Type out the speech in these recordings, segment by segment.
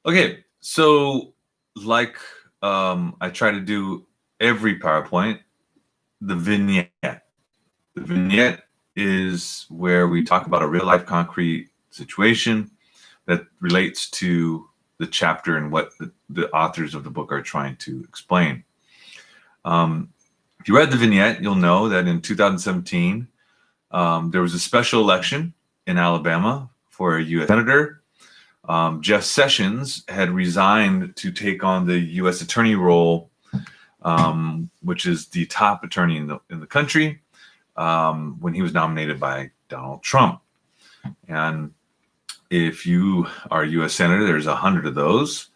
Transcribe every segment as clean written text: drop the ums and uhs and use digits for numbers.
Okay, so like I try to do every PowerPoint, the vignette. The vignette is where we talk about a real life concrete situation that relates to the chapter and what the authors of the book are trying to explain. Um, if you read the vignette, you'll know that in 2017, there was a special election in Alabama for a U.S. senator. Jeff Sessions had resigned to take on the U.S. attorney role, which is the top attorney in the country, when he was nominated by Donald Trump. And if you are a U.S. senator, there's 100 of those,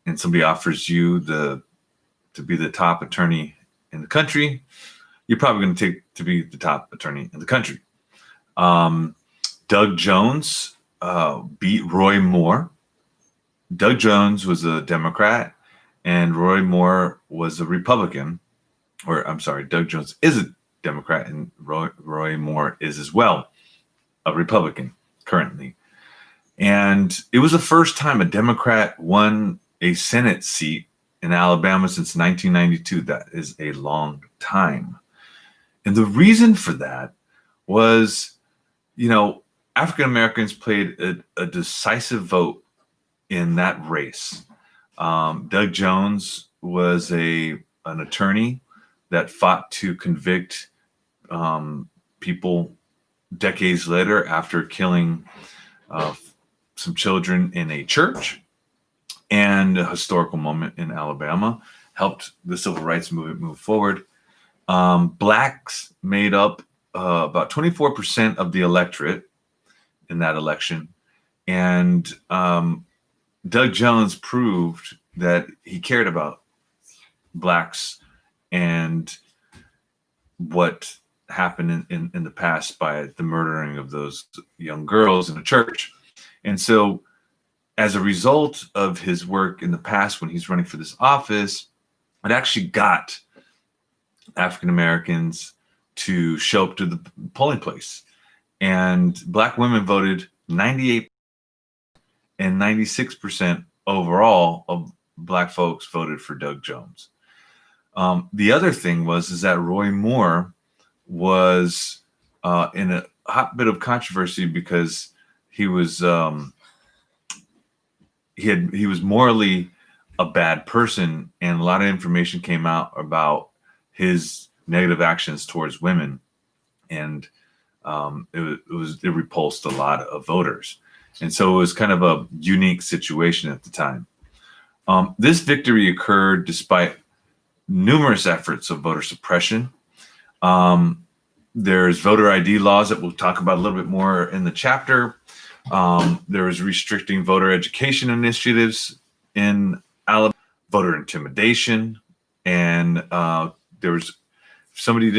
and somebody offers you to be the top attorney in the country, you're probably going to take to be the top attorney in the country. Um, Doug Jones beat Roy Moore. Doug Jones was a Democrat, and Roy Moore was a Republican. Or I'm sorry, Doug Jones is a Democrat, and Roy Moore is as well a Republican currently. And it was the first time a Democrat won a Senate seat in Alabama since 1992. That is a long time. And the reason for that was, you know, African Americans played a decisive vote in that race. Doug Jones was an attorney that fought to convict people decades later after killing some children in a church, and a historical moment in Alabama, helped the civil rights movement move forward. Blacks made up about 24% of the electorate in that election. And Doug Jones proved that he cared about blacks and what happened in the past by the murdering of those young girls in a church. And so, as a result of his work in the past when he's running for this office, it actually got African Americans to show up to the polling place. And black women voted 98 and 96% overall of black folks voted for Doug Jones. The other thing is that Roy Moore was in a hot bit of controversy because he was he was morally a bad person, and a lot of information came out about his negative actions towards women, and it repulsed a lot of voters, and so it was kind of a unique situation at the time. This victory occurred despite numerous efforts of voter suppression. There's voter ID laws that we'll talk about a little bit more in the chapter. There was restricting voter education initiatives in Alabama, voter intimidation, and there was if somebody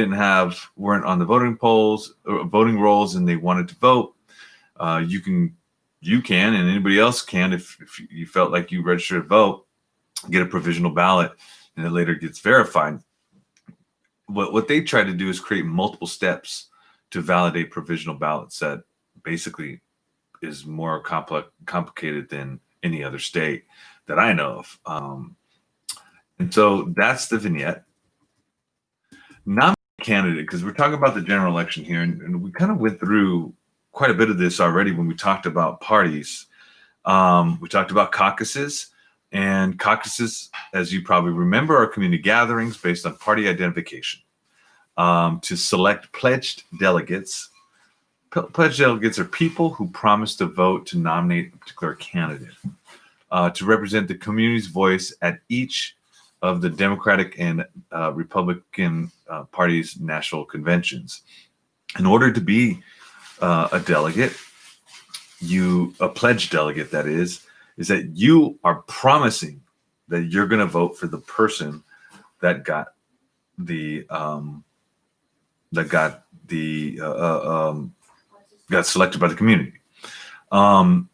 weren't on the voting polls or voting rolls and they wanted to vote, you can, and anybody else can, if you felt like you registered to vote, get a provisional ballot, and it later gets verified. What they try to do is create multiple steps to validate provisional ballots that basically is more complicated than any other state that I know of. And so that's the vignette. Nominate candidate, because we're talking about the general election here, and we kind of went through quite a bit of this already when we talked about parties. We talked about caucuses, and caucuses, as you probably remember, are community gatherings based on party identification to select pledged delegates. Pledged delegates are people who promise to vote to nominate a particular candidate to represent the community's voice at each of the Democratic and Republican parties' national conventions. In order to be a delegate, a pledged delegate, that is that you are promising that you're going to vote for the person that got got selected by the community. A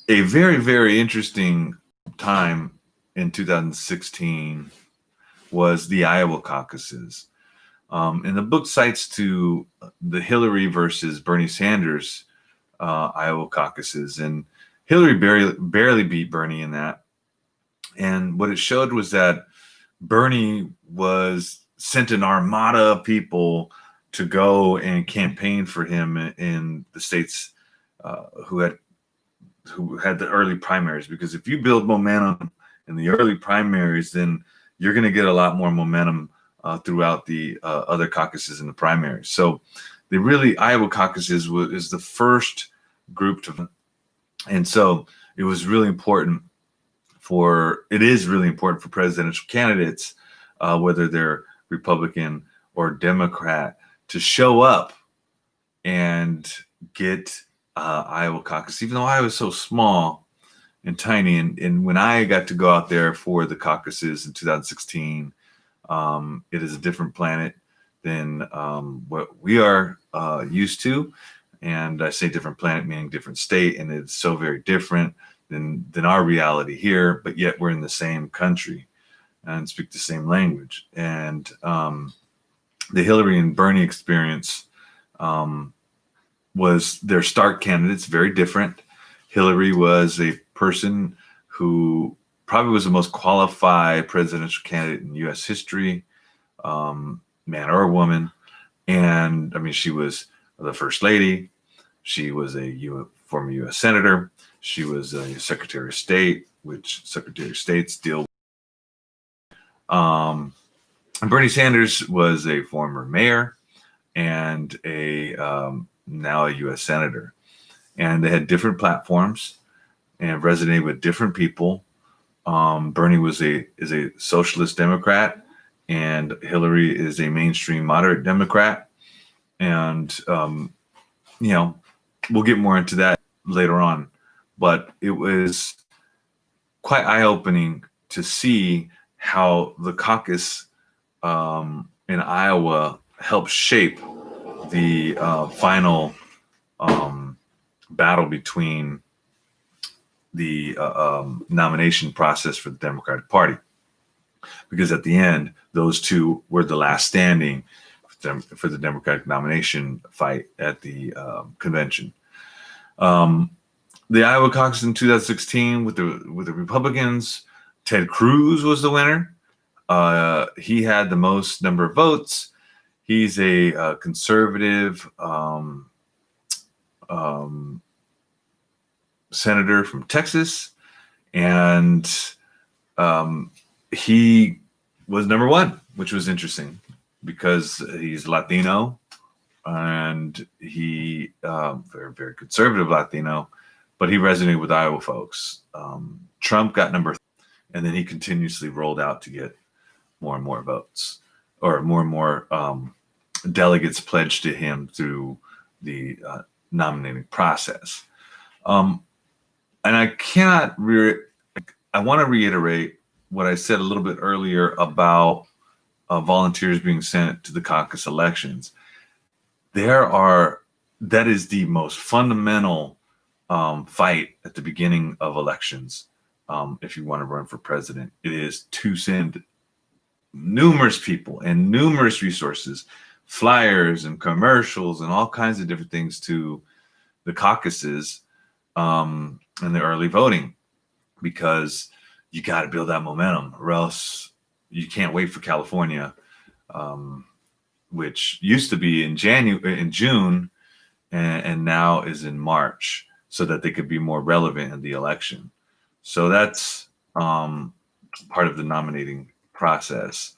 very, very interesting time in 2016 was the Iowa caucuses. And the book cites to the Hillary versus Bernie Sanders Iowa caucuses. And Hillary barely beat Bernie in that. And what it showed was that Bernie was sent an armada of people to go and campaign for him in the states who had the early primaries. Because if you build momentum in the early primaries, then you're going to get a lot more momentum throughout the other caucuses in the primaries. So Iowa caucuses is the first group to, and so it is really important for presidential candidates, whether they're Republican or Democrat, to show up and get Iowa caucus, even though Iowa is so small and tiny. And when I got to go out there for the caucuses in 2016, it is a different planet than what we are used to. And I say different planet meaning different state, and it's so very different than our reality here, but yet we're in the same country and speak the same language. And the Hillary and Bernie experience was their stark candidates, very different. Hillary was a person who probably was the most qualified presidential candidate in U.S. history, man or woman. And I mean, she was the first lady. She was a former U.S. senator. She was a Secretary of State, which Secretary of States deal. And Bernie Sanders was a former mayor and now a U.S. senator. And they had different platforms and resonated with different people. Bernie is a socialist Democrat, and Hillary is a mainstream moderate Democrat. And we'll get more into that later on. But it was quite eye-opening to see how the caucus in Iowa helped shape the final battle between the nomination process for the Democratic Party. Because at the end, those two were the last standing for the Democratic nomination fight at the convention. The Iowa caucus in 2016 with the Republicans, Ted Cruz was the winner. He had the most number of votes. He's a conservative senator from Texas, and he was number one, which was interesting because he's Latino, and he very, very conservative Latino, but he resonated with Iowa folks. Trump got number 3, and then he continuously rolled out to get more and more votes, or more and more delegates pledged to him through the nominating process. And I want to reiterate what I said a little bit earlier about volunteers being sent to the caucus elections. That is the most fundamental fight at the beginning of elections. If you want to run for president, it is to send numerous people and numerous resources, flyers and commercials and all kinds of different things to the caucuses and the early voting, because you got to build that momentum, or else you can't wait for California, which used to be in June, and now is in March, so that they could be more relevant in the election. So that's part of the nominating process.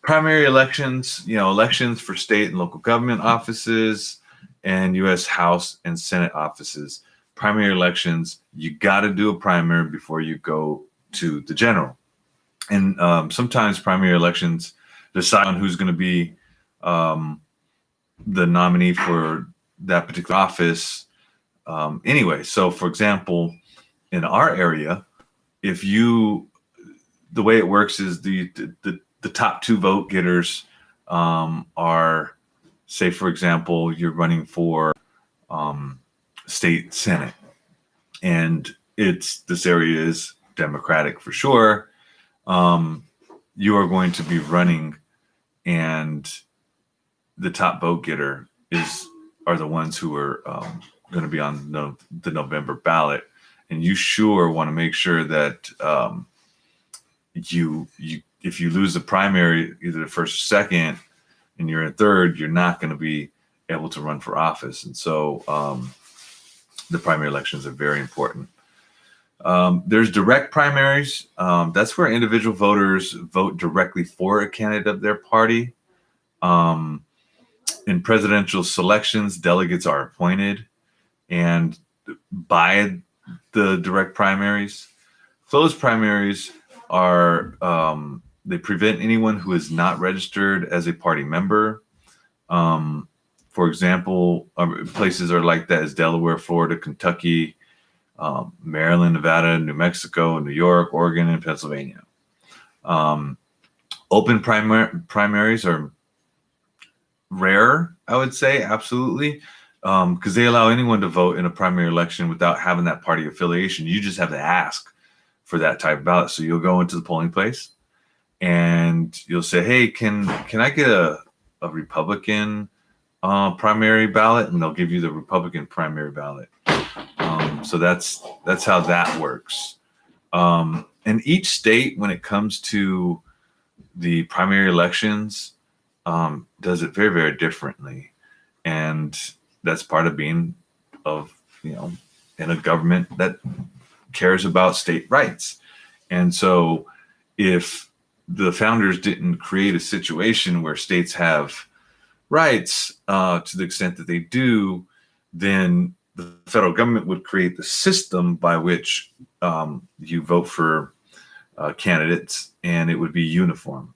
Primary elections, elections for state and local government offices and U.S. House and Senate offices. Primary elections, you got to do a primary before you go to the general. And sometimes primary elections decide on who's going to be the nominee for that particular office. Anyway, so for example, in our area, the way it works is the top 2 vote getters are, say, for example, you're running for state Senate, and this area is Democratic for sure. You are going to be running, and the top vote getter are the ones who are going to be on the November ballot. and you sure want to make sure that you if you lose the primary, either the first or second, and you're in third, you're not going to be able to run for office. And so the primary elections are very important. There's direct primaries. That's where individual voters vote directly for a candidate of their party. In presidential selections, delegates are appointed and by the direct primaries. Closed primaries are they prevent anyone who is not registered as a party member. For example, places are like that as Delaware, Florida, Kentucky, Maryland, Nevada, New Mexico, New York, Oregon, and Pennsylvania. Open primaries are rare, I would say, absolutely, because they allow anyone to vote in a primary election without having that party affiliation. You just have to ask for that type of ballot. So you'll go into the polling place and you'll say, hey, can I get a Republican primary ballot? And they'll give you the Republican primary ballot. So that's how that works. And each state, when it comes to the primary elections, does it very, very differently. And that's part of being in a government that cares about state rights. And so if the founders didn't create a situation where states have rights to the extent that they do, then the federal government would create the system by which you vote for candidates, and it would be uniform,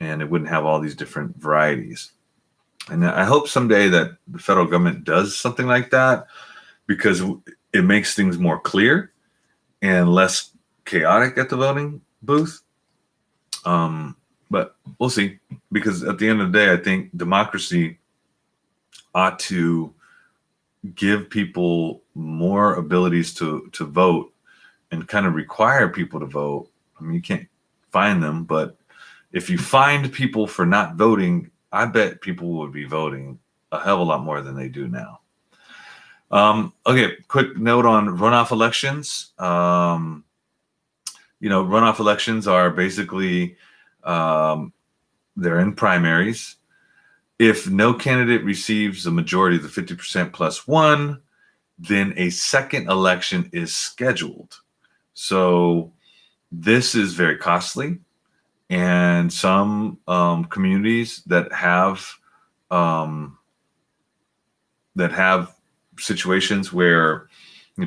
and it wouldn't have all these different varieties. And I hope someday that the federal government does something like that, because it makes things more clear and less chaotic at the voting booth. But we'll see, because at the end of the day, I think democracy ought to give people more abilities to vote and kind of require people to vote. I mean, you can't fine them, but if you fined people for not voting, I bet people would be voting a hell of a lot more than they do now. Okay, quick note on runoff elections. Runoff elections are basically they're in primaries. If no candidate receives a majority of the 50% plus one, then a second election is scheduled. So this is very costly. And some communities that have situations where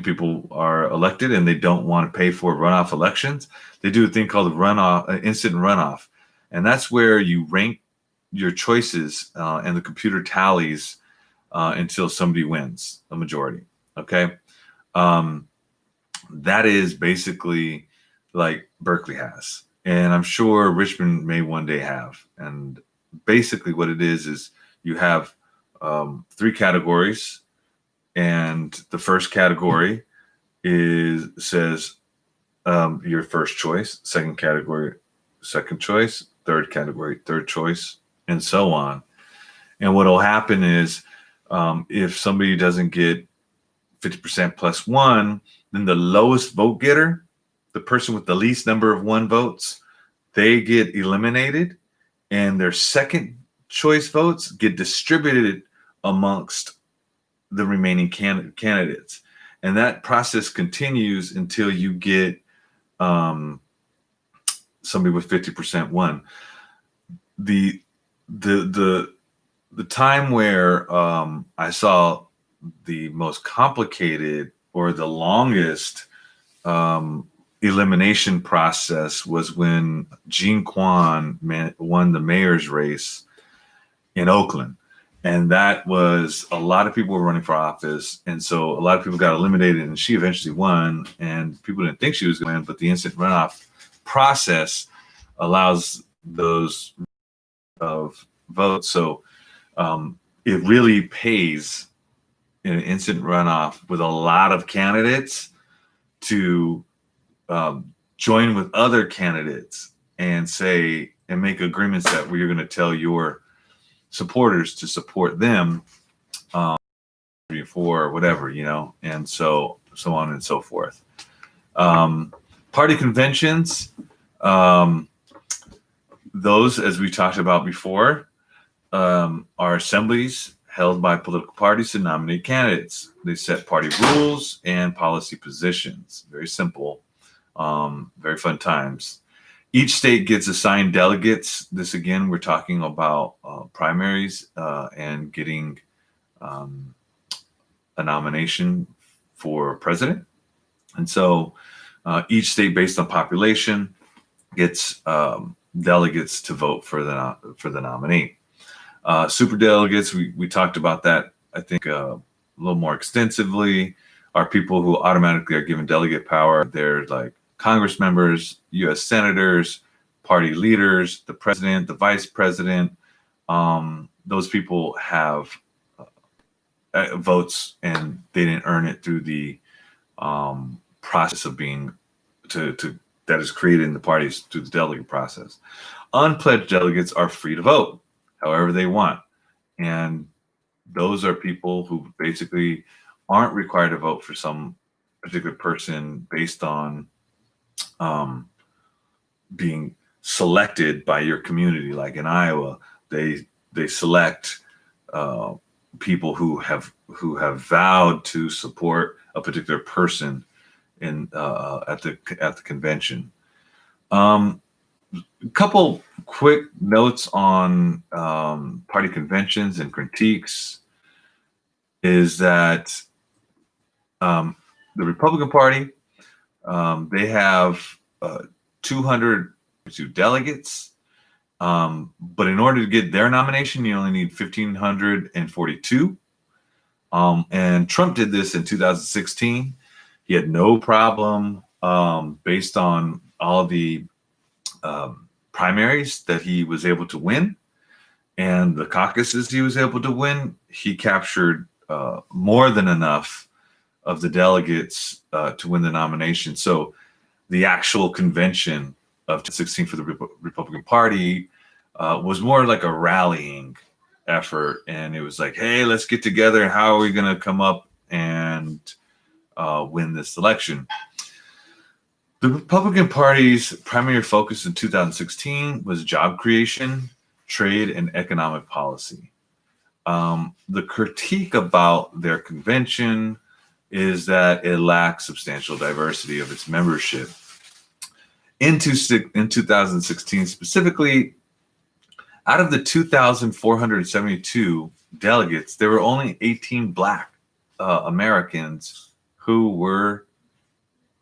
people are elected and they don't want to pay for runoff elections, they do a thing called instant runoff, and that's where you rank your choices and the computer tallies until somebody wins a majority. Okay, that is basically like Berkeley has. And I'm sure Richmond may one day have. And basically what it is you have 3 categories. And the first category says your first choice, second category, second choice, third category, third choice, and so on. And what will happen is if somebody doesn't get 50% plus one, then the lowest vote getter, the person with the least number of 1 votes, they get eliminated, and their second choice votes get distributed amongst the remaining candidates. And that process continues until you get somebody with 50% won. The time where I saw the most complicated or the longest elimination process was when Jean Quan won the mayor's race in Oakland. And that was a lot of people were running for office. And so a lot of people got eliminated, and she eventually won. And people didn't think she was going to win, but the instant runoff process allows those of votes. So it really pays in an instant runoff with a lot of candidates to join with other candidates and make agreements that we're going to tell your supporters to support them for whatever, and so so on and so forth. Party conventions, um, those, as we talked about before, are assemblies held by political parties to nominate candidates. They set party rules and policy positions. Very simple, very fun times. Each state gets assigned delegates. This, again, we're talking about primaries and getting a nomination for president. And so each state, based on population, gets delegates to vote for the nominee. Super delegates, we talked about that, I think, a little more extensively, are people who automatically are given delegate power. They're like Congress members, U.S. senators, party leaders, the president, the vice president. Those people have votes, and they didn't earn it through the process of being that is created in the parties through the delegate process. Unpledged delegates are free to vote however they want, and those are people who basically aren't required to vote for some particular person based on being selected by your community. Like in Iowa, they select people who have vowed to support a particular person in at the convention. A couple quick notes on party conventions and critiques is that the Republican Party, they have 202 delegates, but in order to get their nomination, you only need 1,542. And Trump did this in 2016. He had no problem, based on all the primaries that he was able to win and the caucuses he was able to win. He captured more than enough of the delegates to win the nomination. So the actual convention of 2016 for the Republican Party was more like a rallying effort. And it was like, hey, let's get together, and how are we going to come up and win this election? The Republican Party's primary focus in 2016 was job creation, trade, and economic policy. The critique about their convention is that it lacks substantial diversity of its membership. In 2016 specifically, out of the 2,472 delegates, there were only 18 Black Americans who were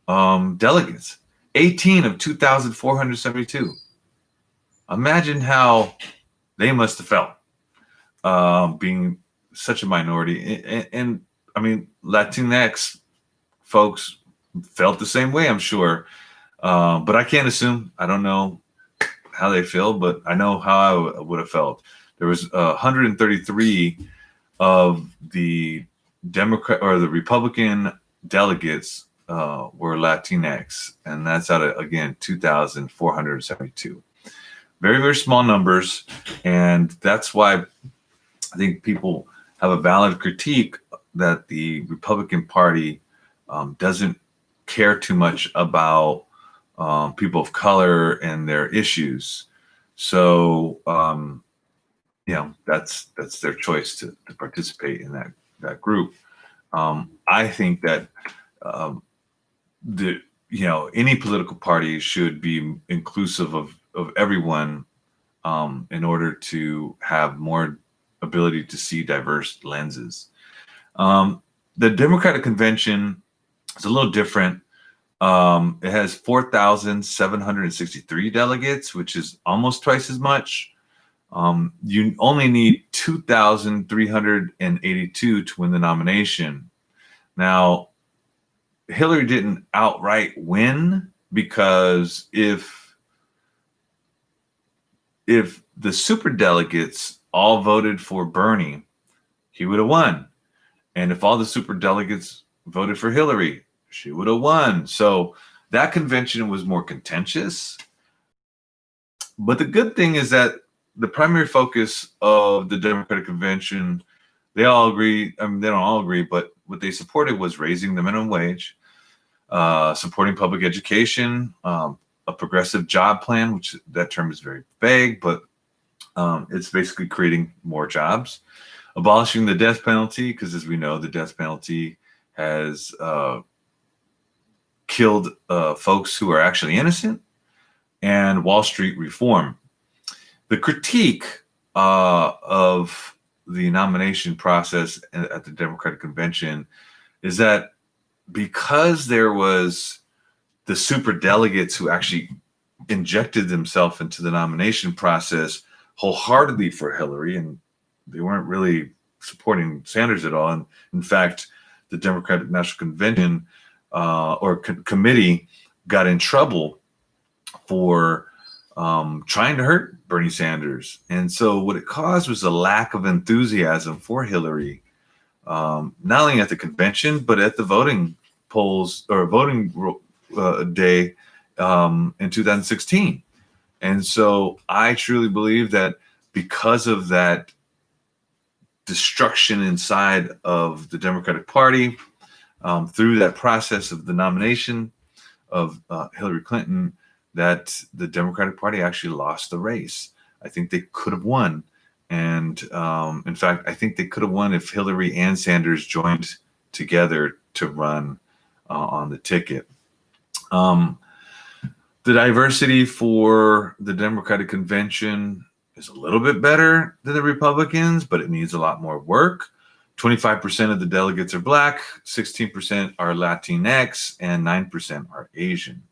delegates. 18 of 2,472. Imagine how they must have felt being such a minority. And I mean, Latinx folks felt the same way, I'm sure. But I can't assume. I don't know how they feel, but I know how I would have felt. There was 133 of the Democrat or the Republican delegates were Latinx, and that's out of, again, 2,472. Very, very small numbers, and that's why I think people have a valid critique that the Republican Party doesn't care too much about people of color and their issues. So, that's their choice to participate in that group. I think that any political party should be inclusive of everyone in order to have more ability to see diverse lenses. The Democratic Convention is a little different. It has 4,763 delegates, which is almost twice as much. You only need 2,382 to win the nomination. Now, Hillary didn't outright win, because if the super delegates all voted for Bernie, he would have won. And if all the super delegates voted for Hillary, she would have won. So that convention was more contentious. But the good thing is that the primary focus of the Democratic Convention, they all agree. I mean, they don't all agree, but what they supported was raising the minimum wage, supporting public education, a progressive job plan, which that term is very vague, but it's basically creating more jobs, abolishing the death penalty, because as we know, the death penalty has killed folks who are actually innocent, and Wall Street reform. The critique of the nomination process at the Democratic Convention is that because there was the super delegates who actually injected themselves into the nomination process wholeheartedly for Hillary, and they weren't really supporting Sanders at all. And in fact, the Democratic National Convention committee got in trouble for trying to hurt Bernie Sanders. And so what it caused was a lack of enthusiasm for Hillary, not only at the convention, but at the voting polls or voting day in 2016. And so I truly believe that because of that destruction inside of the Democratic Party, through that process of the nomination of Hillary Clinton, that the Democratic Party actually lost the race. I think they could have won. And in fact, I think they could have won if Hillary and Sanders joined together to run on the ticket. The diversity for the Democratic Convention is a little bit better than the Republicans, but it needs a lot more work. 25% of the delegates are Black, 16% are Latinx, and 9% are Asian.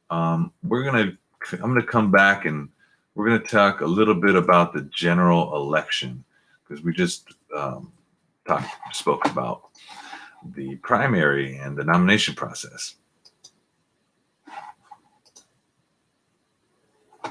I'm going to come back and we're going to talk a little bit about the general election, because we just spoke about the primary and the nomination process.